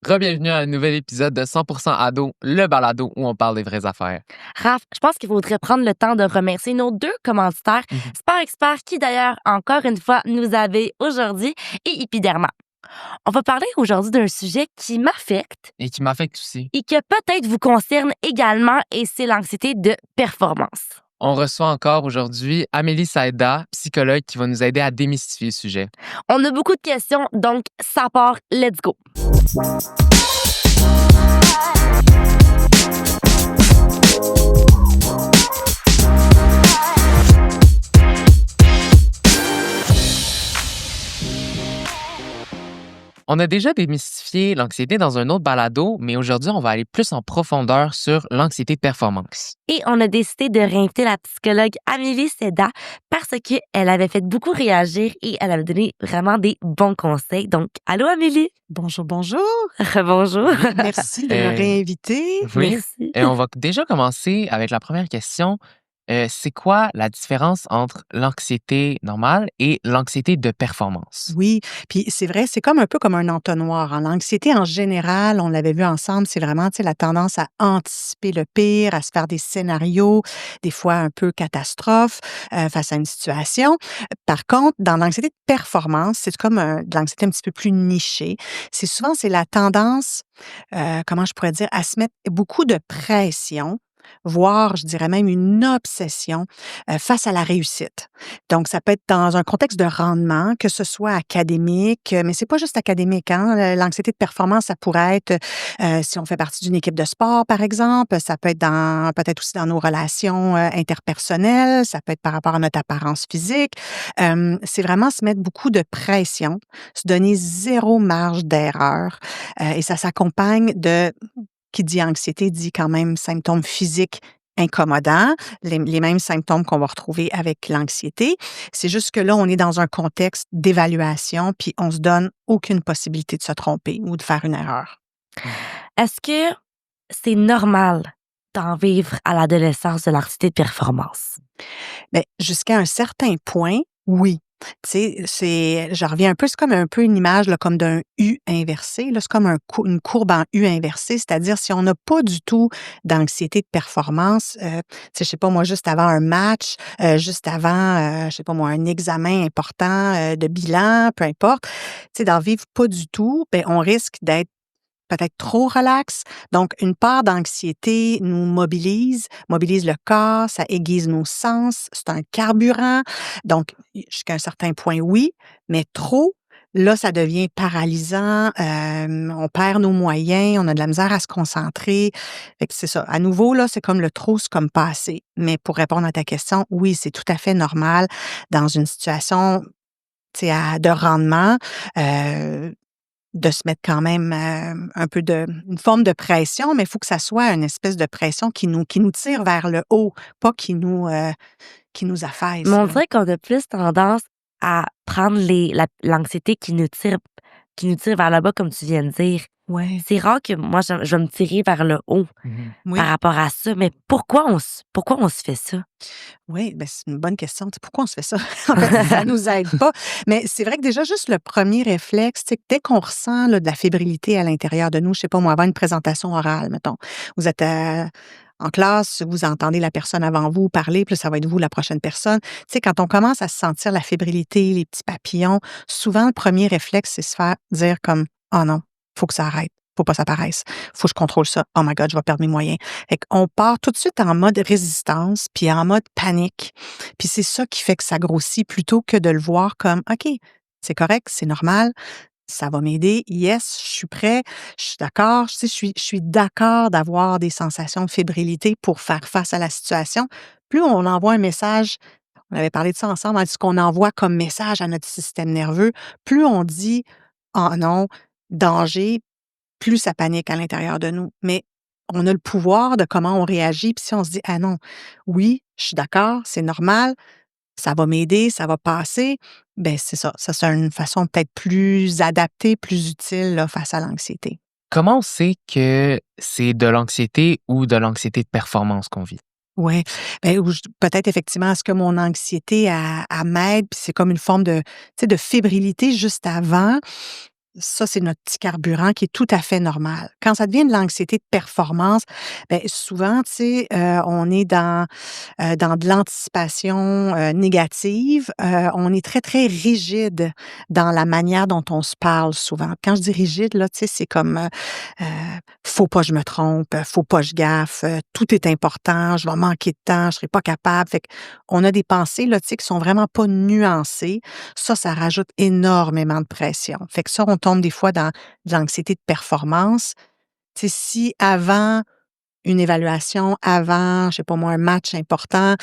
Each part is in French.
Re-bienvenue à un nouvel épisode de 100% Ado, le balado où on parle des vraies affaires. Raph, je pense qu'il faudrait prendre le temps de remercier nos deux commanditaires, Sport Expert, qui d'ailleurs, encore une fois, nous avait aujourd'hui, et Epiderma. On va parler aujourd'hui d'un sujet qui m'affecte Et qui m'affecte aussi. et qui peut-être vous concerne également, et c'est l'anxiété de performance. On reçoit encore aujourd'hui Amélie Saïda, psychologue, qui va nous aider à démystifier le sujet. On a beaucoup de questions, donc ça part, let's go! On a déjà démystifié l'anxiété dans un autre balado, mais aujourd'hui, on va aller plus en profondeur sur l'anxiété de performance. Et on a décidé de réinviter la psychologue Amélie Saïda parce qu'elle avait fait beaucoup réagir et elle avait donné vraiment des bons conseils. Donc, allô Amélie! Bonjour, bonjour. Bonjour! Merci de me réinviter. Oui, Merci. et on va déjà commencer avec la première question. C'est quoi la différence entre l'anxiété normale et l'anxiété de performance? Oui, puis c'est vrai, c'est comme un peu comme un entonnoir, hein. L'anxiété en général, on l'avait vu ensemble, c'est vraiment, tu sais, la tendance à anticiper le pire, à se faire des scénarios, des fois un peu catastrophes, face à une situation. Par contre, dans l'anxiété de performance, c'est comme de l'anxiété un petit peu plus nichée. C'est la tendance, comment je pourrais dire, à se mettre beaucoup de pression, voire, je dirais même une obsession, face à la réussite. Donc, ça peut être dans un contexte de rendement, que ce soit académique, mais c'est pas juste académique, hein. L'anxiété de performance, ça pourrait être, si on fait partie d'une équipe de sport, par exemple, ça peut être peut-être aussi dans nos relations, interpersonnelles, ça peut être par rapport à notre apparence physique. C'est vraiment se mettre beaucoup de pression, se donner zéro marge d'erreur, et ça s'accompagne de qui dit anxiété dit quand même symptômes physiques incommodants, les mêmes symptômes qu'on va retrouver avec l'anxiété. C'est juste que là, on est dans un contexte d'évaluation, puis on se donne aucune possibilité de se tromper ou de faire une erreur. Est-ce que c'est normal d'en vivre à l'adolescence de l'anxiété de performance? Bien, jusqu'à un certain point, oui. Tu sais, je reviens un peu, c'est comme un peu une image là, comme d'un U inversé. Là, c'est comme une courbe en U inversé, c'est-à-dire si on n'a pas du tout d'anxiété de performance, tu sais, je sais pas moi, juste avant un match, juste avant, je sais pas moi, un examen important de bilan, peu importe, tu sais, d'en vivre pas du tout, ben on risque d'être peut-être trop relax. Donc, une part d'anxiété nous mobilise le corps, ça aiguise nos sens, c'est un carburant. Donc, jusqu'à un certain point, oui, mais trop, là, ça devient paralysant, on perd nos moyens, on a de la misère à se concentrer. Fait que c'est ça. À nouveau, là, c'est comme le trop, c'est comme pas assez. Mais pour répondre à ta question, oui, c'est tout à fait normal dans une situation, tu sais, de rendement, de se mettre quand même, un peu une forme de pression, mais il faut que ça soit une espèce de pression qui nous tire vers le haut, pas qui nous affaisse, Mais on là. dirait qu'on a plus tendance à prendre l'anxiété qui nous tire vers le bas, comme tu viens de dire. Ouais. C'est rare que moi, je vais me tirer vers le haut Oui, par rapport à ça. Mais pourquoi on se fait ça? oui, ben, c'est une bonne question. Tu sais, pourquoi on se fait ça? En fait, ça nous aide pas. Mais c'est vrai que déjà, juste le premier réflexe, c'est que dès qu'on ressent là, de la fébrilité à l'intérieur de nous, je sais pas moi, avant une présentation orale, mettons, vous êtes en classe, vous entendez la personne avant vous parler, puis là, ça va être vous la prochaine personne. Tu sais, quand on commence à se sentir la fébrilité, les petits papillons, souvent, le premier réflexe, c'est se faire dire comme, oh non, faut que ça arrête. Faut pas que ça paraisse. Faut que je contrôle ça. Oh my God, je vais perdre mes moyens. Fait qu'on part tout de suite en mode résistance, puis en mode panique. Puis c'est ça qui fait que ça grossit plutôt que de le voir comme, OK, c'est correct, c'est normal, ça va m'aider. Yes, je suis prêt, je suis d'accord. Tu sais, je suis d'accord d'avoir des sensations de fébrilité pour faire face à la situation. Plus on envoie un message, on avait parlé de ça ensemble, hein, ce qu'on envoie comme message à notre système nerveux, plus on dit, oh non, danger, plus ça panique à l'intérieur de nous. Mais on a le pouvoir de comment on réagit. Puis si on se dit, ah non, oui, je suis d'accord, c'est normal, ça va m'aider, ça va passer, ben c'est ça. Ça, c'est une façon peut-être plus adaptée, plus utile là, face à l'anxiété. Comment on sait que c'est de l'anxiété ou de l'anxiété de performance qu'on vit? Oui, ben, peut-être effectivement, est-ce que mon anxiété, elle m'aide, puis c'est comme une forme de, tu sais, de fébrilité juste avant. Ça, c'est notre petit carburant qui est tout à fait normal. Quand ça devient de l'anxiété de performance, ben souvent, tu sais, on est dans de l'anticipation, négative. On est très, très rigide dans la manière dont on se parle souvent. Quand je dis rigide, là, tu sais, c'est comme, faut pas que je me trompe, faut pas que je gaffe, tout est important, je vais manquer de temps, je serai pas capable. Fait qu'on a des pensées, là, tu sais, qui sont vraiment pas nuancées. Ça rajoute énormément de pression. Fait que ça, on tombe des fois dans de l'anxiété de performance. Tu sais, si avant une évaluation, avant, je sais pas moi, un match important,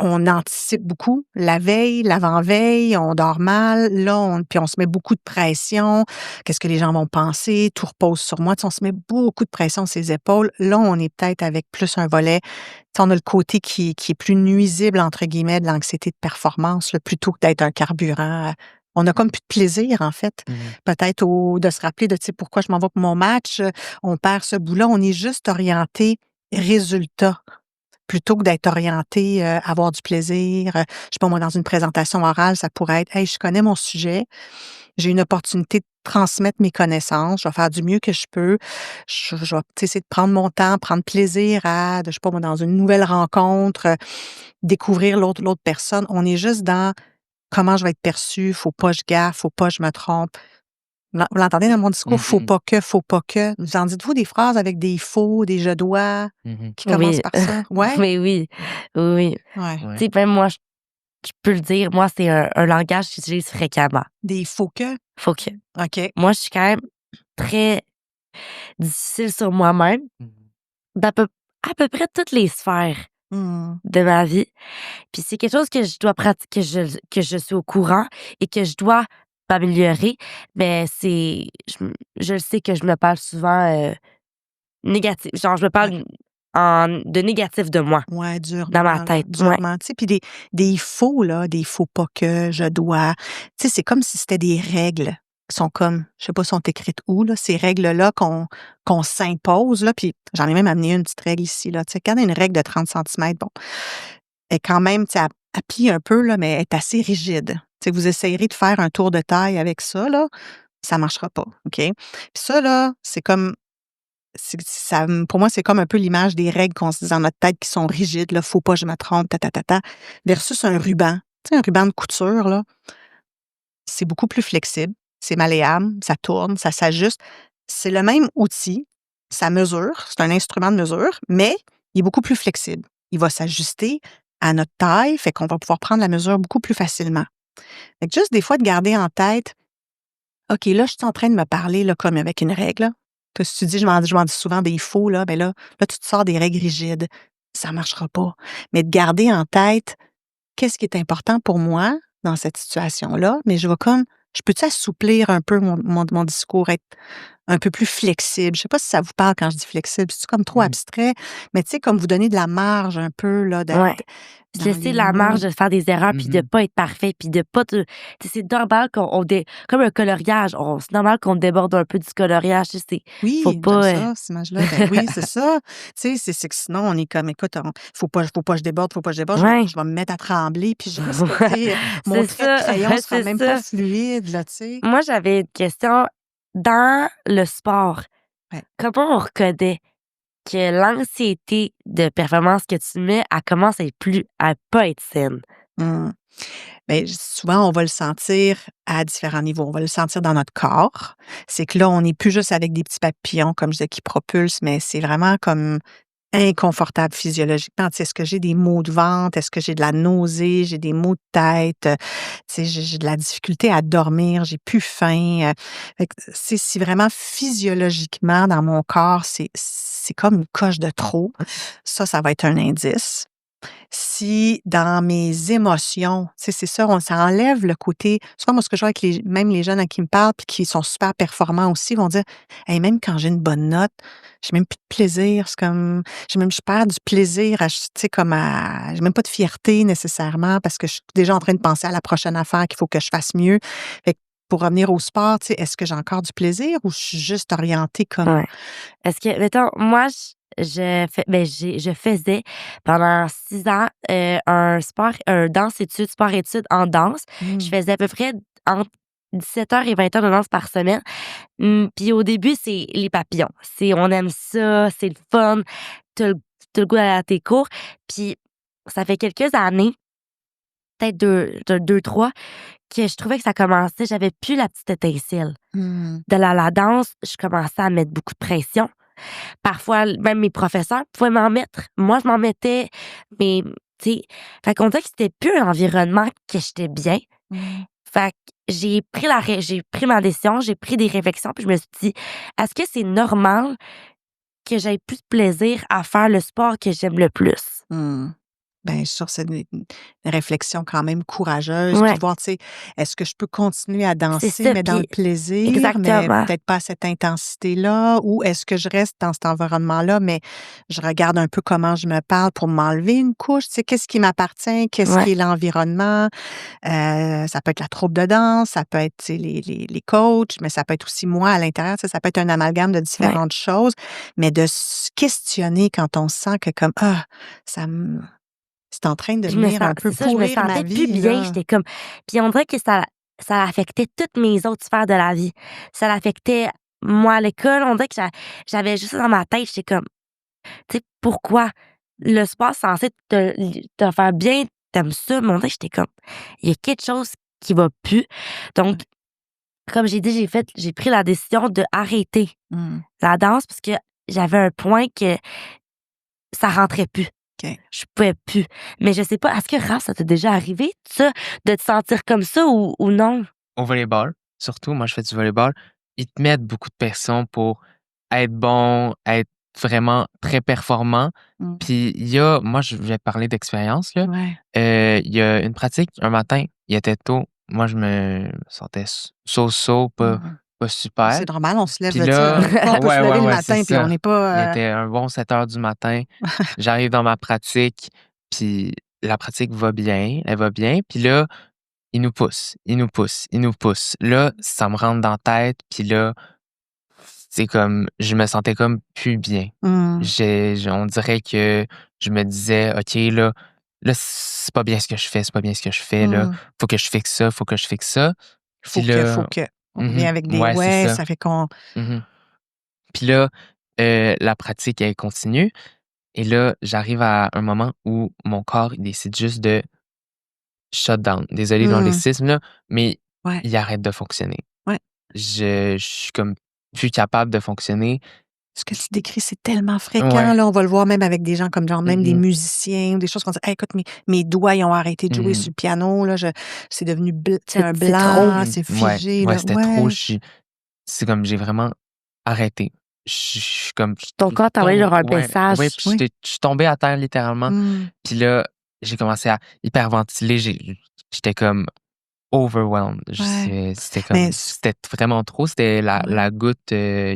on anticipe beaucoup la veille, l'avant-veille, on dort mal, là, puis on se met beaucoup de pression. Qu'est-ce que les gens vont penser? Tout repose sur moi. Tu sais, on se met beaucoup de pression sur ses épaules. Là, on est peut-être avec plus un volet. Tu sais, on a le côté qui est plus nuisible, entre guillemets, de l'anxiété de performance, là, plutôt que d'être un carburant. On a comme plus de plaisir, en fait. Peut-être de se rappeler de, tu sais, pourquoi je m'en vais pour mon match. On perd ce bout-là. On est juste orienté résultat plutôt que d'être orienté, avoir du plaisir. Je sais pas moi, dans une présentation orale, ça pourrait être: «Hey, je connais mon sujet, j'ai une opportunité de transmettre mes connaissances, je vais faire du mieux que je peux. Je vais, tu sais, essayer de prendre mon temps, prendre plaisir à, je sais pas moi, dans une nouvelle rencontre, découvrir l'autre personne». On est juste dans comment je vais être perçue, faut pas que je gaffe, faut pas que je me trompe. Vous l'entendez dans mon discours? Mhm. Faut pas que». Vous en dites-vous des phrases avec des «faut», des «je dois» Mhm. qui commencent Oui. par ça? Ouais? Oui, oui. Oui. Ouais. Ouais. Tu sais, même moi, je peux le dire, moi, c'est un langage que j'utilise fréquemment. Des «faut que». Faut que. OK. Moi, je suis quand même très difficile sur moi-même, Mhm. à peu près toutes les sphères Mmh. de ma vie. Puis c'est quelque chose que je dois pratiquer, que je suis au courant et que je dois m'améliorer. Mais je le sais que je me parle souvent négatif. Genre, je me Ouais. parle de négatif de moi, Ouais, dans ma durement, là, tête. Ouais. durement. Tu sais, puis des «faut» là, des «faut pas que», «je dois», tu sais, c'est comme si c'était des règles qui sont comme, je sais pas, sont écrites où là, ces règles-là qu'on s'impose là, puis j'en ai même amené une petite règle ici là, tu sais, quand il y a une règle de 30 centimètres, bon, elle est quand même, tu sais, elle plie un peu là, mais elle est assez rigide. Tu sais, vous essayerez de faire un tour de taille avec ça là, ça marchera pas, OK? Puis ça là, c'est comme pour moi, c'est comme un peu l'image des règles qu'on se dit dans notre tête qui sont rigides, là, faut pas que je me trompe, versus un ruban. Tu sais, un ruban de couture, là, c'est beaucoup plus flexible, c'est malléable, ça tourne, ça s'ajuste. C'est le même outil, ça mesure, c'est un instrument de mesure, mais il est beaucoup plus flexible. Il va s'ajuster à notre taille, fait qu'on va pouvoir prendre la mesure beaucoup plus facilement. Fait que juste des fois de garder en tête, OK, là, je suis en train de me parler là, comme avec une règle. Là. Que si tu dis, je m'en dis souvent des faux, là, ben là, tu te sors des règles rigides. Ça ne marchera pas. Mais de garder en tête qu'est-ce qui est important pour moi dans cette situation-là, mais je peux-tu assouplir un peu mon discours, être un peu plus flexible? Je sais pas si ça vous parle quand je dis flexible, c'est comme trop Mhm. abstrait, mais tu sais, comme vous donner de la marge un peu là, Ouais. Se dans laisser les la mots. marge de faire des erreurs, puis de Mhm. pas être parfait, puis de pas te tu sais, c'est normal comme un coloriage, c'est normal qu'on déborde un peu du coloriage, tu sais, faut Oui, j'aime pas, ça, cette image-là. Ben oui, c'est ça. Tu sais, c'est que sinon, on est comme, écoute, faut pas que je déborde, faut pas que je déborde. ouais. Je vais me mettre à trembler, puis je risque que, tu sais, mon C'est trait de ça, crayon sera c'est même pas ça. fluide, là, tu sais. Moi, j'avais une question. Dans le sport, Ouais. comment on reconnaît que l'anxiété de performance que tu mets, elle commence à pas être saine? Mmh. Bien, souvent, on va le sentir à différents niveaux. On va le sentir dans notre corps. C'est que là, on n'est plus juste avec des petits papillons, comme je disais, qui propulsent, mais c'est vraiment comme inconfortable physiologiquement. Tu sais, est-ce que j'ai des maux de ventre? Est-ce que j'ai de la nausée? J'ai des maux de tête? Tu sais, j'ai de la difficulté à dormir, j'ai plus faim. Fait que si vraiment physiologiquement dans mon corps, c'est comme une coche de trop, ça va être un indice. Si dans mes émotions, tu sais, c'est ça, ça enlève le côté souvent moi ce que je vois avec même les jeunes à qui me parlent puis qui sont super performants aussi vont dire: «Hey, même quand j'ai une bonne note, j'ai même plus de plaisir». C'est comme je perds du plaisir tu sais, comme à j'ai même pas de fierté nécessairement parce que je suis déjà en train de penser à la prochaine affaire qu'il faut que je fasse mieux. Fait que pour revenir au sport, tu sais, est-ce que j'ai encore du plaisir ou je suis juste orientée comme Ouais. Est-ce que, mettons, moi, je faisais pendant 6 ans un danse-études, sport-études en danse. Je mmh, faisais à peu près entre 17 heures et 20 heures de danse par semaine. Puis au début, c'est les papillons. On aime ça, c'est le fun, t'as le goût d'aller à tes cours. Puis ça fait quelques années, peut-être deux, trois, que je trouvais que ça commençait, j'avais plus la petite étincelle. De la danse, je commençais à mettre beaucoup de pression. Parfois, même mes professeurs pouvaient m'en mettre. Moi, je m'en mettais, mais, tu sais, fait qu'on dirait que c'était plus un environnement que j'étais bien. Fait que j'ai pris ma décision, j'ai pris des réflexions, puis je me suis dit, est-ce que c'est normal que j'aie plus de plaisir à faire le sport que j'aime le plus? Ben, je suis sûre que c'est une réflexion quand même courageuse. Puis Ouais, de voir, tu sais, est-ce que je peux continuer à c'est danser, ça. mais dans le Puis, plaisir, mais exactement. peut-être pas à cette intensité-là, ou est-ce que je reste dans cet environnement-là, mais je regarde un peu comment je me parle pour m'enlever une couche, tu sais, qu'est-ce qui m'appartient, qu'est-ce Ouais, qui est l'environnement. Ça peut être la troupe de danse, ça peut être, tu sais, les coachs, mais ça peut être aussi moi à l'intérieur, tu sais, ça peut être un amalgame de ouais. différentes choses, mais de se questionner quand on sent que comme, ça me c'est en train de venir un peu C'est ça, je me pourrir ma sentais plus vie, bien. là. J'étais comme, puis on dirait que ça affectait toutes mes autres sphères de la vie. Ça l'affectait moi à l'école. On dirait que j'avais juste ça dans ma tête. J'étais comme, tu sais, pourquoi le sport c'est censé te faire bien, t'aimes ça, mais on dirait que j'étais comme, il y a quelque chose qui va plus. Donc, comme j'ai dit, j'ai pris la décision de arrêter Mmh. la danse parce que j'avais un point que ça rentrait plus. OK. Je pouvais plus. Mais je sais pas, est-ce que Raph, ça t'est déjà arrivé, ça, de te sentir comme ça ou non? Au volleyball, surtout, moi, je fais du volleyball. Ils te mettent beaucoup de pression pour être bon, être vraiment très performant. Mmh. Puis moi, je vais parler d'expérience, là. Ouais. Il y a une pratique, un matin, il était tôt. Moi, je me sentais so-so, Mmh. pas super. C'est normal, on se lève, Puis tu sais, là, des fois, on peut se ouais, ouais, lever le ouais, c'est matin puis on ça. n'est Il pas, était un bon 7 heures du matin. J'arrive dans ma pratique, puis la pratique va bien, elle va bien. Puis là, il nous pousse, il nous pousse, il nous pousse. Là, ça me rentre dans la tête, puis là, c'est comme, je me sentais comme plus bien. Mmh. On dirait que je me disais, OK, là, c'est pas bien ce que je fais, c'est pas bien ce que je fais, là. Mmh. Faut que je fixe ça, faut que je fixe ça. Puis Faut là, que. On revient mhm, avec des ouais, c'est ouais, ça. ça fait qu'on Mhm. Puis là, la pratique, elle continue. Et là, j'arrive à un moment où mon corps, il décide juste de shut down. Désolé de mmh. l'anglicisme, là, mais Ouais, il arrête de fonctionner. ouais. Je suis comme plus capable de fonctionner. Ce que tu décris, c'est tellement fréquent, Ouais. là. On va le voir même avec des gens comme genre même des Mhm, musiciens ou des choses qu'on dit: «Hey, écoute, mes doigts, ils ont arrêté de jouer sur mhm, le piano, là, c'est devenu c'est un C'est trop. blanc, c'est ouais, figé», ouais, là. c'était trop. Ouais. C'est comme j'ai vraiment arrêté. Je suis comme, Ton corps t'a envoyé genre un ouais, ouais, message. puis Oui. je suis tombé à terre littéralement. Mmh. Puis là, j'ai commencé à hyperventiler. J'étais comme overwhelmed. Ouais. Mais C'était vraiment trop. C'était ouais, la goutte qui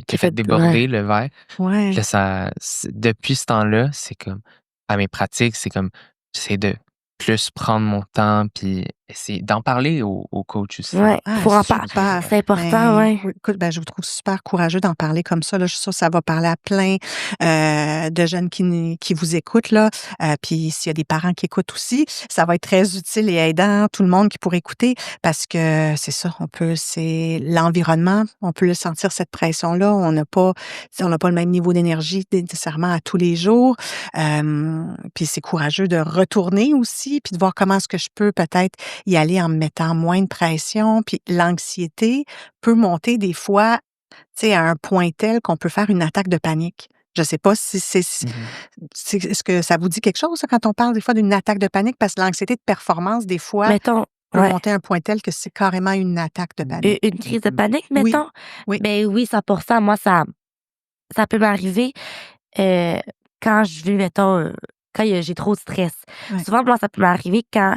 Qui a fait fait ouais. déborder le verre. Puis ouais. là, depuis ce temps-là, c'est comme, à mes pratiques, c'est comme, j'essaie de plus prendre mon temps, puis essayer d'en parler au coach aussi. Ouais, Ah, faut en parler. super. C'est important, Ben, ouais. oui, écoute, ben, je vous trouve super courageux d'en parler comme ça, là. Je suis sûre que ça va parler à plein de jeunes qui vous écoutent, là. Puis s'il y a des parents qui écoutent aussi, ça va être très utile et aidant, tout le monde qui pourrait écouter, parce que c'est ça, c'est l'environnement, on peut le sentir, cette pression-là. On n'a pas le même niveau d'énergie nécessairement à tous les jours. Puis c'est courageux de retourner aussi, puis de voir comment est-ce que je peux peut-être y aller en me mettant moins de pression. Puis l'anxiété peut monter des fois, tu sais, à un point tel qu'on peut faire une attaque de panique. Je sais pas si Mhm. est-ce que ça vous dit quelque chose, ça, quand on parle des fois d'une attaque de panique? Parce que l'anxiété de performance, des fois, Mettons, peut ouais, monter à un point tel que c'est carrément une attaque de panique. une crise de panique, Oui, mettons? oui. Ben oui, 100%. Moi, ça peut m'arriver, heu, quand je vis, mettons, quand j'ai trop de stress. Ouais. Souvent, moi, ça peut m'arriver quand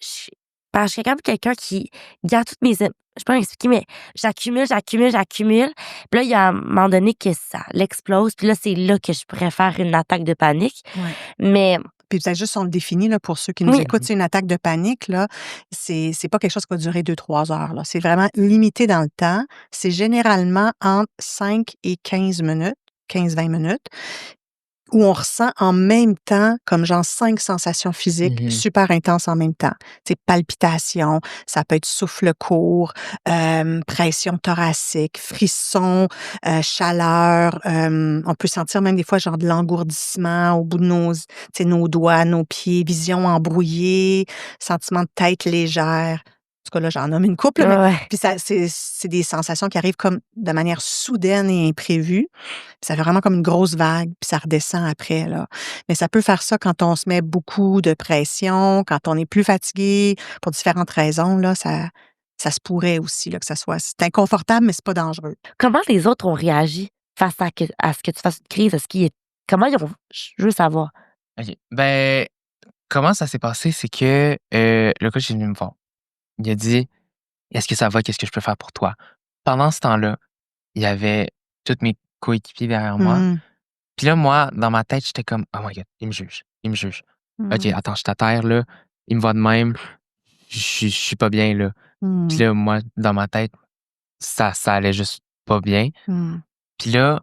je parce que je suis quand même quelqu'un qui garde toutes mes je peux pas m'expliquer, mais j'accumule, j'accumule, j'accumule. Puis là, il y a un moment donné que ça l'explose. Puis là, c'est là que je pourrais faire une attaque de panique. Ouais. Mais Puis peut-être juste on le définit là, pour ceux qui nous oui, écoutent, c'est une attaque de panique, là, c'est pas quelque chose qui va durer 2-3 heures, là. C'est vraiment limité dans le temps. C'est généralement entre 5 et 15 minutes, 15-20 minutes. où on ressent en même temps, comme genre 5 sensations physiques Mhm. super intenses en même temps. Tu sais, palpitations, ça peut être souffle court, pression thoracique, frisson, chaleur. On peut sentir même des fois genre de l'engourdissement au bout de nos, tu sais, nos doigts, nos pieds, vision embrouillée, sentiment de tête légère. En tout cas, là, j'en nomme une couple, mais Ouais. puis ça, c'est des sensations qui arrivent comme de manière soudaine et imprévue. Puis ça fait vraiment comme une grosse vague, puis ça redescend après, là. Mais ça peut faire ça quand on se met beaucoup de pression, quand on est plus fatigué, pour différentes raisons, là, ça se pourrait aussi, là, que ça soit. C'est inconfortable, mais c'est pas dangereux. Comment les autres ont réagi face à ce que tu fasses une crise? Comment ils ont. Je veux savoir. OK. Ben, comment ça s'est passé? C'est que le coach est venu me voir. Il a dit: «Est-ce que ça va? Qu'est-ce que je peux faire pour toi?» Pendant ce temps-là, il y avait tous mes coéquipiers derrière moi. Mmh. Puis là, moi, dans ma tête, j'étais comme: «Oh my God, il me juge, il me juge. OK, Mmh. attends, je suis à terre, là. Il me voit de même. Je suis pas bien, là.» Puis Mmh. là, moi, dans ma tête, ça allait juste pas bien. Mmh. Puis là,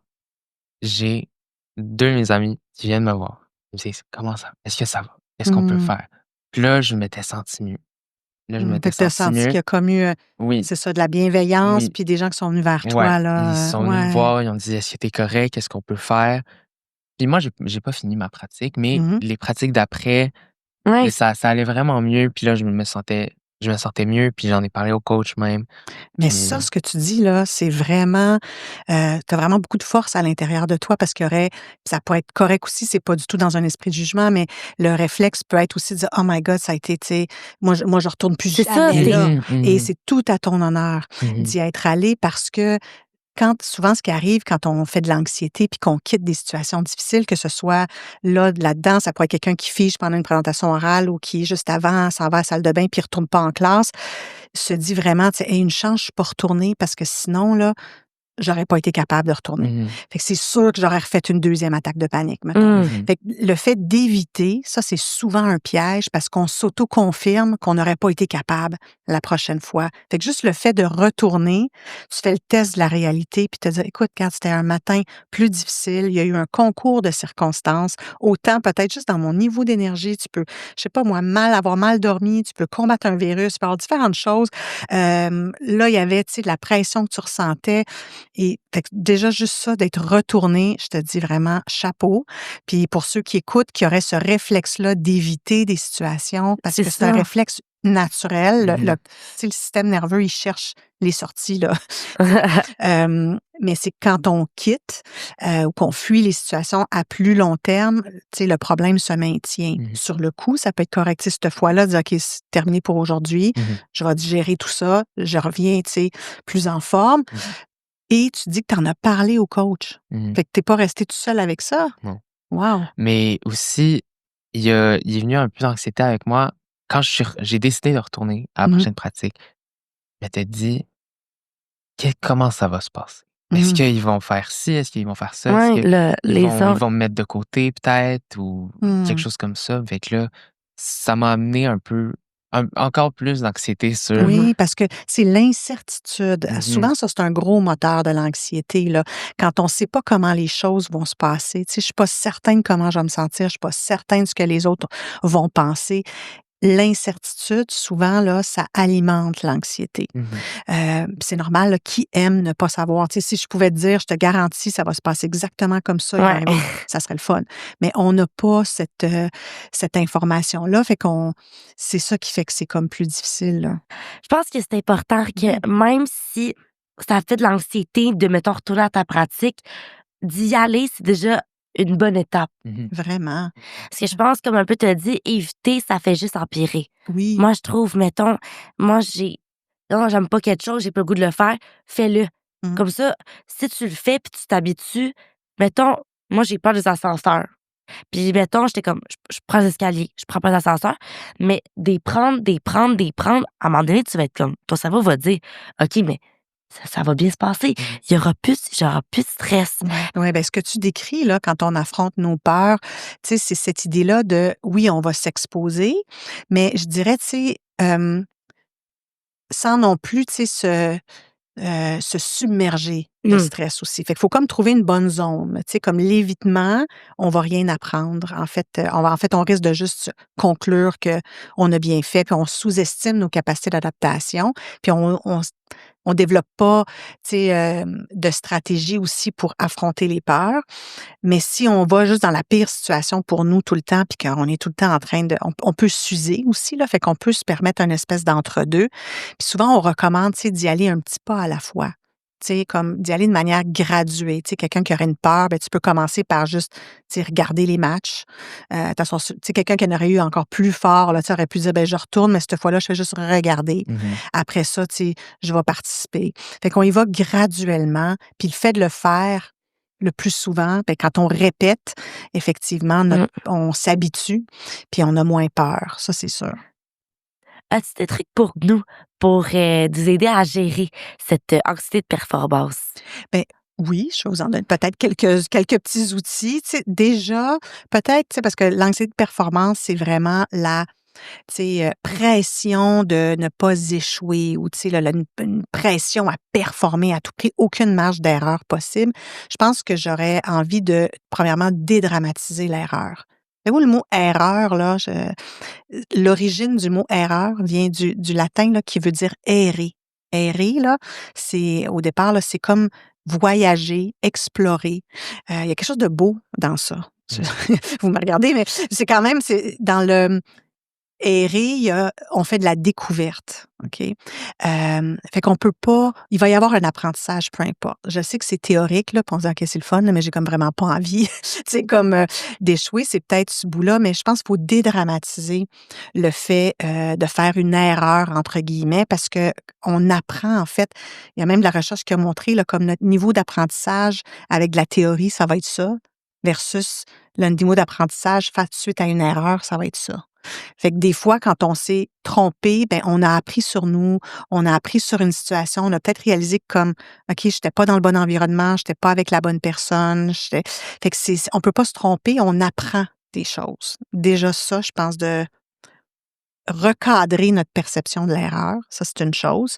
j'ai 2 de mes amis qui viennent me voir. Ils me disent: «Comment ça? Est-ce que ça va? Qu'est-ce qu'on peut Mmh. faire?» Puis là, je m'étais senti mieux. Là, je Fait m'étais que tu as senti senti qu'il mieux. y a comme eu, Oui, c'est ça, de la bienveillance, oui, puis des gens qui sont venus vers ouais. toi, Ils là. sont venus me Ouais. voir, ils ont dit: «Est-ce que tu es correct? Qu'est-ce qu'on peut faire?» Puis moi, j'ai pas fini ma pratique, mais Mmh. les pratiques d'après, Ouais, ça allait vraiment mieux. Puis là, je me sentais mieux, puis j'en ai parlé au coach même. Mais Puis ça, ce que tu dis là, c'est vraiment, tu as vraiment beaucoup de force à l'intérieur de toi parce qu'il y aurait, ça peut être correct aussi, c'est pas du tout dans un esprit de jugement, mais le réflexe peut être aussi de dire: «Oh my God, ça a été, tu sais, moi je retourne plus c'est ça. jamais là.» mhm, Et mhm, c'est tout à ton honneur mhm, d'y être allé parce que souvent, ce qui arrive quand on fait de l'anxiété puis qu'on quitte des situations difficiles, que ce soit là-dedans, ça pourrait être quelqu'un qui fige pendant une présentation orale ou qui, juste avant, s'en va à la salle de bain puis retourne pas en classe, se dit vraiment, tu sais: «Hey, une chance, je suis pas retournée parce que sinon, là, j'aurais pas été capable de retourner.» mhm, Fait que c'est sûr que j'aurais refait une deuxième attaque de panique, mettons. Mmh. mhm, Fait que le fait d'éviter, ça, c'est souvent un piège parce qu'on s'auto-confirme qu'on n'aurait pas été capable la prochaine fois. Fait que juste le fait de retourner, tu fais le test de la réalité puis te dire: «Écoute, quand c'était un matin plus difficile, il y a eu un concours de circonstances, autant peut-être juste dans mon niveau d'énergie, tu peux, je sais pas moi, avoir mal dormi, tu peux combattre un virus, tu peux avoir différentes choses. Là, il y avait, tu sais, de la pression que tu ressentais et fait que déjà juste ça, d'être retourné, je te dis vraiment chapeau. Puis pour ceux qui écoutent, qui auraient ce réflexe-là d'éviter des situations, parce C'est que c'est un ça. réflexe naturel. mhm, Tu sais, le système nerveux, il cherche les sorties, là. Mais c'est quand on quitte ou qu'on fuit les situations à plus long terme, tu sais, le problème se maintient. mhm, Sur le coup, ça peut être correct. Tu sais, cette fois-là, dire: «OK, c'est terminé pour aujourd'hui. mhm, Je vais digérer tout ça. Je reviens, tu sais, plus en forme.» mhm, Et tu dis que tu en as parlé au coach. mhm. Fait que tu es pas resté tout seul avec ça? Non. Wow! Mais aussi, il est venu un peu d'anxiété avec moi quand j'ai décidé de retourner à la Mmh. prochaine pratique. Je m'étais dit: Comment ça va se passer? Est-ce Mmh. qu'ils vont faire ci? Est-ce qu'ils vont faire ça? Est-ce Ouais, qu'ils les vont ils autres. vont me mettre de côté peut-être ou quelque Mmh. chose comme ça?» Fait que là, ça m'a amené un peu encore plus d'anxiété sur Oui, parce que c'est l'incertitude. mmh Souvent, ça, c'est un gros moteur de l'anxiété, là. Quand on ne sait pas comment les choses vont se passer. Tu sais, je suis pas certaine comment je vais me sentir, je suis pas certaine de ce que les autres vont penser. L'incertitude, souvent, là, ça alimente l'anxiété. mh, C'est normal, là, qui aime ne pas savoir? Tu sais, si je pouvais te dire: «Je te garantis, ça va se passer exactement comme ça, il va Ouais. arriver», ça serait le fun. Mais on n'a pas cette information-là, fait qu'on c'est ça qui fait que c'est comme plus difficile, là. Je pense que c'est important Oui. que même si ça fait de l'anxiété de, mettons, retourner à ta pratique, d'y aller, c'est déjà une bonne étape. mmh Vraiment. Parce que je pense, comme un peu tu dit, éviter, ça fait juste empirer. Oui. Moi, je trouve, mettons, moi, non, j'aime pas quelque chose, j'ai pas le goût de le faire, fais-le. Mmh. Comme ça, si tu le fais puis tu t'habitues, mettons, moi, j'ai peur des ascenseurs. Puis, mettons, j'étais comme, je prends l'escalier, je prends pas l'ascenseur, mais des prendre, à un moment donné, tu vas être comme, ton cerveau va dire, OK, mais ça va bien se passer. mh, J'aurai plus de stress. Ouais, ben, ce que tu décris, là, quand on affronte nos peurs, tu sais, c'est cette idée-là de, oui, on va s'exposer, mais je dirais, tu sais, sans non plus, tu sais, se submerger de stress aussi. Fait qu'il faut comme trouver une bonne zone. Tu sais, comme l'évitement, on va rien apprendre. En fait, on risque de juste conclure que on a bien fait, puis on sous-estime nos capacités d'adaptation, puis on développe pas, tu sais, de stratégie aussi pour affronter les peurs. Mais si on va juste dans la pire situation pour nous tout le temps, puis qu'on est tout le temps en train de... On peut s'user aussi, là, fait qu'on peut se permettre une espèce d'entre-deux. Puis souvent, on recommande, tu sais, d'y aller un petit pas à la fois. Tu sais, comme d'y aller de manière graduée. Tu sais, quelqu'un qui aurait une peur, ben tu peux commencer par juste, tu sais, regarder les matchs. Tu sais, quelqu'un qui en aurait eu encore plus fort, là, tu sais, aurait pu dire, ben je retourne, mais cette fois-là, je fais juste regarder. Après ça, tu sais, je vais participer. Fait qu'on y va graduellement, puis le fait de le faire le plus souvent, ben, quand on répète, effectivement, on s'habitue, puis on a moins peur. Ça, c'est sûr. As-tu des trucs pour nous, pour nous aider à gérer cette anxiété de performance? Ben oui, je vous en donne peut-être quelques petits outils. Tu sais, déjà, peut-être, tu sais, parce que l'anxiété de performance, c'est vraiment la tu sais, pression de ne pas échouer ou, tu sais, là, une pression à performer à tout prix, aucune marge d'erreur possible. Je pense que j'aurais envie de, premièrement, dédramatiser l'erreur. Savez-vous, le mot erreur, là, l'origine du mot erreur vient du latin, là, qui veut dire errer. Errer, là, c'est, au départ, là, c'est comme voyager, explorer. Il y a quelque chose de beau dans ça. Vous me regardez, mais c'est quand même, c'est dans le errer, on fait de la découverte, OK? Fait qu'on peut pas il va y avoir un apprentissage, peu importe. Je sais que c'est théorique, là, puis on se dit: «OK, c'est le fun, là, mais j'ai comme vraiment pas envie, tu sais, comme, d'échouer». C'est peut-être ce bout-là, mais je pense qu'il faut dédramatiser le fait, de faire une «erreur» entre guillemets parce qu'on apprend, en fait. Il y a même de la recherche qui a montré, là, comme notre niveau d'apprentissage avec de la théorie, ça va être ça, versus le niveau d'apprentissage face suite à une erreur, ça va être ça. Fait que des fois, quand on s'est trompé, ben on a appris sur nous, on a appris sur une situation, on a peut-être réalisé que comme, OK, j'étais pas dans le bon environnement, j'étais pas avec la bonne personne, fait que on peut pas se tromper, on apprend des choses. Déjà ça, je pense de recadrer notre perception de l'erreur, ça c'est une chose.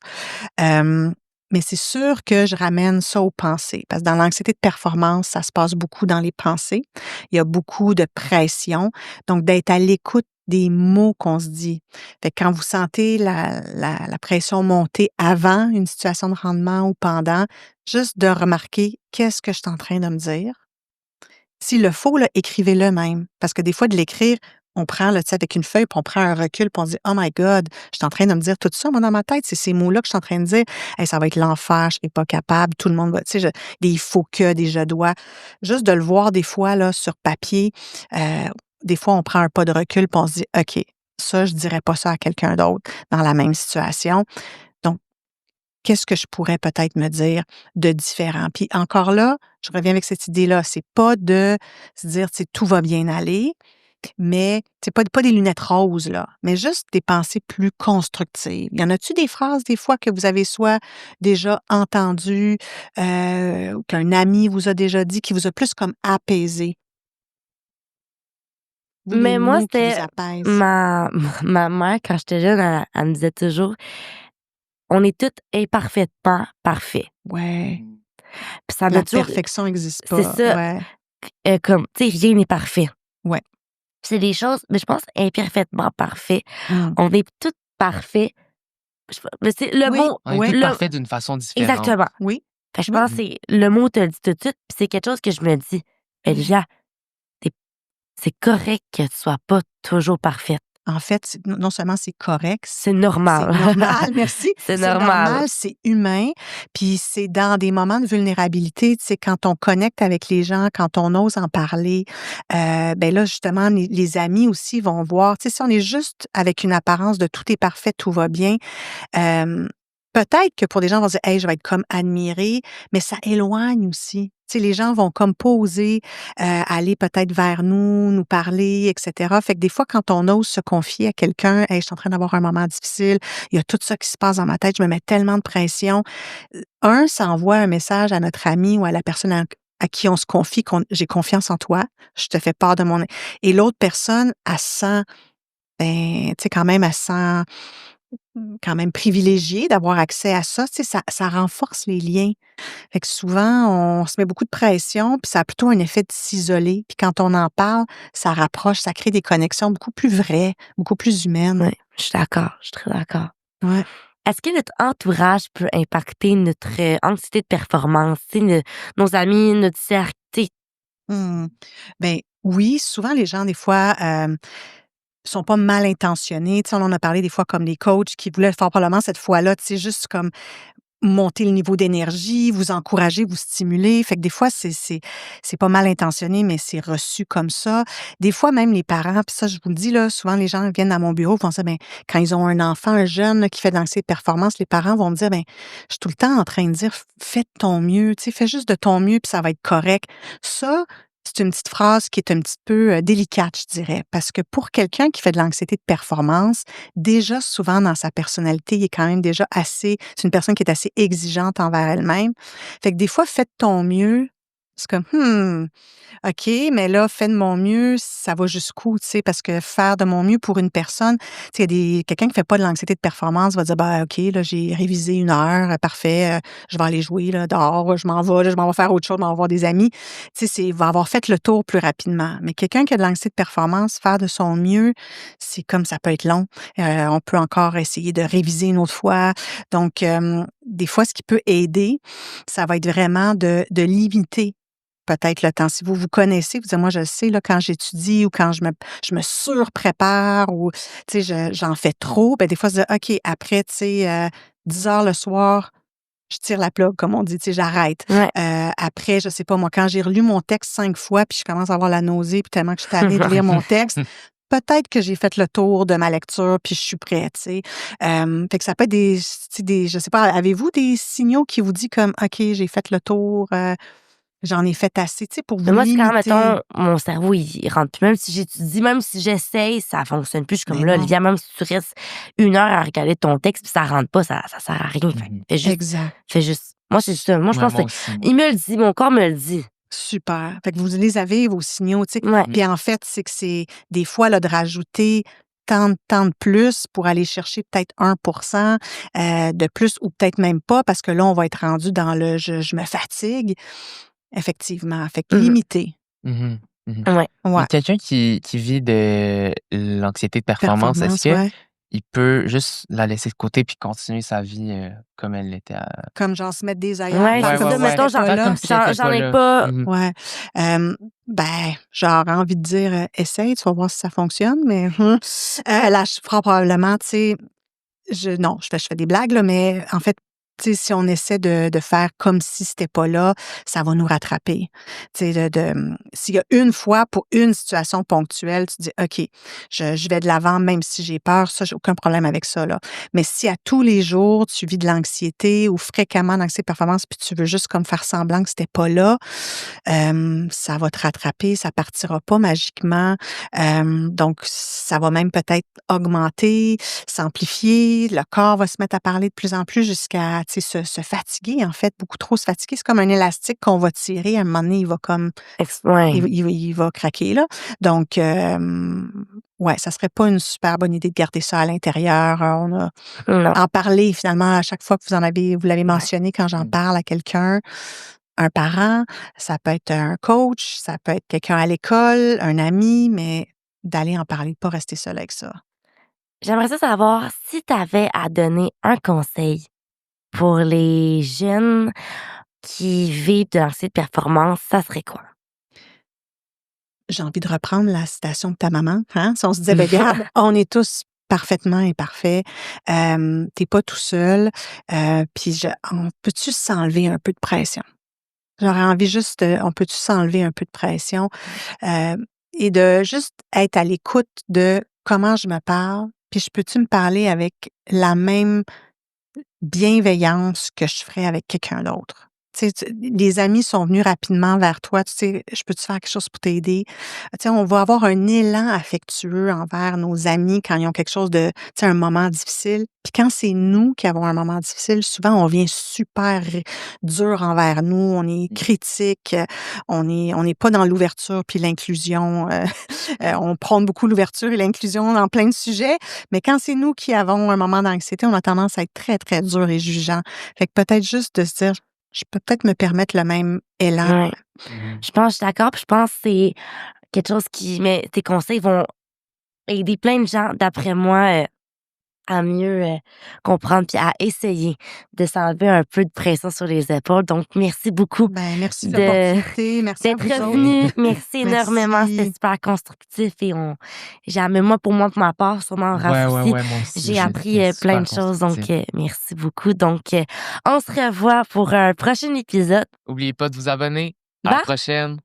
Mais c'est sûr que je ramène ça aux pensées, parce que dans l'anxiété de performance, ça se passe beaucoup dans les pensées. Il y a beaucoup de pression, donc d'être à l'écoute des mots qu'on se dit. Fait que quand vous sentez la pression monter avant une situation de rendement ou pendant, juste de remarquer qu'est-ce que je suis en train de me dire. S'il le faut, là, écrivez-le même. Parce que des fois, de l'écrire, on prend, là, tu sais, avec une feuille, puis on prend un recul, puis on se dit: «Oh my God, je suis en train de me dire tout ça, moi, dans ma tête. C'est ces mots-là que je suis en train de dire. Hey, ça va être l'enfer, je serai pas capable, tout le monde va...» Tu sais, des «il faut que», des «je dois». Juste de le voir des fois, là, sur papier, des fois, on prend un pas de recul, puis on se dit: «OK, ça, je dirais pas ça à quelqu'un d'autre dans la même situation. Donc, qu'est-ce que je pourrais peut-être me dire de différent?» Puis encore là, je reviens avec cette idée-là, c'est pas de se dire, tu sais, tout va bien aller, mais c'est pas des lunettes roses, là, mais juste des pensées plus constructives. Y en a-tu des phrases, des fois, que vous avez soit déjà entendues, ou qu'un ami vous a déjà dit, qui vous a plus comme apaisé? Vous, les Mais moi, mots qui vous c'était apaisent. ma mère, quand j'étais jeune, elle me disait toujours: «On est toutes imparfaitement parfaits». Ouais, Puis ça la m'a toujours perfection n'existe c'est pas. ça, Ouais, comme, tu sais, rien n'est parfait. ouais. C'est des choses, mais je pense imparfaitement parfait. Mmh. On est toutes parfaits. Mais c'est le Oui, mot On est oui, tous le parfaits d'une façon différente. exactement. oui, Fait que je oui. pense que c'est le mot te le dit tout de suite, puis c'est quelque chose que je me dis: «Olivia, tu c'est correct que tu sois pas toujours parfaite. En fait, non seulement c'est correct, C'est c'est normal. normal, merci. C'est C'est normal». normal, c'est humain, puis c'est dans des moments de vulnérabilité, tu sais, quand on connecte avec les gens, quand on ose en parler, ben là, justement, les amis aussi vont voir, tu sais, si on est juste avec une apparence de tout est parfait, tout va bien, hem, peut-être que pour des gens, on va dire: «Hey, je vais être comme admiré», mais ça éloigne aussi. Tu sais, les gens vont comme pas oser, aller peut-être vers nous, nous parler et cetera. Fait que des fois, quand on ose se confier à quelqu'un: «Hey, je suis en train d'avoir un moment difficile, il y a tout ça qui se passe dans ma tête, je me mets tellement de pression». Ça envoie un message à notre ami ou à la personne à qui on se confie qu'on «J'ai confiance en toi, je te fais part de mon» et l'autre personne, elle sent, ben, tu sais, quand même, elle sent quand même privilégié d'avoir accès à ça, tu sais, ça renforce les liens. Fait que souvent, on se met beaucoup de pression, puis ça a plutôt un effet de s'isoler. Puis quand on en parle, ça rapproche, ça crée des connexions beaucoup plus vraies, beaucoup plus humaines. Oui, je suis d'accord, je suis très d'accord. Ouais. Est-ce que notre entourage peut impacter notre anxiété de performance? Tu sais, nos amis, notre cercle, tu sais? Ben oui, souvent les gens, des fois, sont pas mal intentionnés. Tu sais, on en a parlé des fois comme les coachs qui voulaient fort probablement cette fois-là, tu sais, juste comme monter le niveau d'énergie, vous encourager, vous stimuler. Fait que des fois, c'est pas mal intentionné, mais c'est reçu comme ça. Des fois, même les parents, puis ça, je vous le dis, là, souvent, les gens viennent à mon bureau, font ça, ben, quand ils ont un enfant, un jeune là, qui fait de l'anxiété de performance, les parents vont me dire, ben, je suis tout le temps en train de dire, fais de ton mieux, tu sais, fais juste de ton mieux, puis ça va être correct. Ça, c'est une petite phrase qui est un petit peu délicate, je dirais, parce que pour quelqu'un qui fait de l'anxiété de performance, déjà, souvent, dans sa personnalité, il est quand même déjà assez, c'est une personne qui est assez exigeante envers elle-même. Fait que des fois, fais de ton mieux. C'est comme, OK, mais là, fais de mon mieux, ça va jusqu'où, tu sais, parce que faire de mon mieux pour une personne, tu sais, quelqu'un qui fait pas de l'anxiété de performance va dire, bah, OK, là, j'ai révisé 1 heure, parfait, je vais aller jouer, là, dehors, je m'en vais faire autre chose, je m'en vais voir des amis. Tu sais, il va avoir fait le tour plus rapidement. Mais quelqu'un qui a de l'anxiété de performance, faire de son mieux, c'est comme ça peut être long. On peut encore essayer de réviser une autre fois. Donc, des fois, ce qui peut aider, ça va être vraiment de limiter peut-être le temps. Si vous vous connaissez, vous dites, moi, je le sais, là, quand j'étudie ou quand je me surprépare ou, tu sais, j'en fais trop, ben, des fois, se dire, OK, après, tu sais, 10 heures le soir, je tire la plug, comme on dit, tu sais, j'arrête. Ouais. Après, je sais pas, moi, quand j'ai relu mon texte 5 fois, puis je commence à avoir la nausée, puis tellement que je suis tannée de lire mon texte, peut-être que j'ai fait le tour de ma lecture, puis je suis prête, tu sais. Fait que ça peut être tu sais, je sais pas, avez-vous des signaux qui vous disent comme, OK, j'ai fait le tour, j'en ai fait assez, tu sais, pour Mais vous moi, c'est quand, limiter? mettons, mon cerveau, il rentre plus. Même si j'étudie, même si j'essaye, ça fonctionne plus. Je suis comme Mais là, non. Olivia, même si tu restes 1 heure à regarder ton texte puis ça rentre pas, ça sert à rien. Exact. Fais juste. Moi, c'est ça. Moi, je Ouais, pense moi que aussi, moi. il me le dit, mon corps me le dit. Super. Fait que vous les avez, vos signaux, tu sais. Ouais. Puis en fait, c'est que c'est des fois là, de rajouter tant de plus pour aller chercher peut-être 1% de plus ou peut-être même pas parce que là, on va être rendu dans le je me fatigue. Effectivement. Fait que Mhm. limiter. Mhm, mhm. Ouais. Ouais. Mais quelqu'un qui vit de l'anxiété de performance, est-ce Performance, que ouais. il peut juste la laisser de côté puis continuer sa vie comme elle l'était? Comme genre se mettre des ailleurs, Ouais, faire c'est comme ça. si Mettons, c'était pas Faire là. comme si elle était j'en pas ai là. pas. Mhm. Ouais. Ben, j'aurais envie de dire, essaye, tu vas voir si ça fonctionne, mais là, je ferai probablement, tu sais, non, je fais des blagues, là, mais en fait, tu sais, si on essaie de faire comme si c'était pas là, ça va nous rattraper. Tu sais, s'il y a une fois pour une situation ponctuelle, tu dis, OK, je vais de l'avant même si j'ai peur, ça, j'ai aucun problème avec ça, là. Mais si à tous les jours, tu vis de l'anxiété ou fréquemment d'anxiété de performance, puis tu veux juste comme faire semblant que c'était pas là, ça va te rattraper, ça partira pas magiquement. Donc, ça va même peut-être augmenter, s'amplifier, le corps va se mettre à parler de plus en plus jusqu'à, tu sais, se fatiguer, en fait, beaucoup trop se fatiguer. C'est comme un élastique qu'on va tirer, à un moment donné, il va comme, Ouais. il va craquer, là. Donc, ouais, ça serait pas une super bonne idée de garder ça à l'intérieur. On a Non. en parler finalement à chaque fois que vous l'avez mentionné quand j'en Mm. parle à quelqu'un, un parent, ça peut être un coach, ça peut être quelqu'un à l'école, un ami, mais d'aller en parler, de pas rester seul avec ça. J'aimerais ça savoir si tu avais à donner un conseil pour les jeunes qui vivent de l'anxiété de performance, ça serait quoi? J'ai envie de reprendre la citation de ta maman, hein? Si on se disait: «Ben regarde, on est tous parfaitement imparfaits, tu pas tout seul, puis on peut-tu s'enlever un peu de pression?» J'aurais envie juste on peut-tu s'enlever un peu de pression, et de juste être à l'écoute de comment je me parle, puis je peux-tu me parler avec la même bienveillance que je ferais avec quelqu'un d'autre? Tu sais, les amis sont venus rapidement vers toi. Tu sais, je peux-tu faire quelque chose pour t'aider? Tu sais, on va avoir un élan affectueux envers nos amis quand ils ont quelque chose de, tu sais, un moment difficile. Puis quand c'est nous qui avons un moment difficile, souvent on vient super dur envers nous. On est critique. On n'est pas dans l'ouverture puis l'inclusion. On prône beaucoup l'ouverture et l'inclusion dans plein de sujets. Mais quand c'est nous qui avons un moment d'anxiété, on a tendance à être très, très dur et jugeant. Fait que peut-être juste de se dire, je peux peut-être me permettre le même élan. Ouais. Je pense que je suis d'accord, puis je pense que c'est quelque chose mais tes conseils vont aider plein de gens, d'après moi, à mieux, comprendre puis à essayer de s'enlever un peu de pression sur les épaules. Donc merci beaucoup Ben, merci de de l'opportunité. Merci à d'être vous autres. revenu. Merci énormément, c'était Merci. super constructif et pour ma part, sûrement Ouais, Raph ouais, aussi, ouais, moi aussi, j'ai appris c'était plein super de choses. Donc constructif. merci beaucoup. Donc on se revoit pour un prochain épisode. N'oubliez pas de vous abonner. À la Bye! prochaine.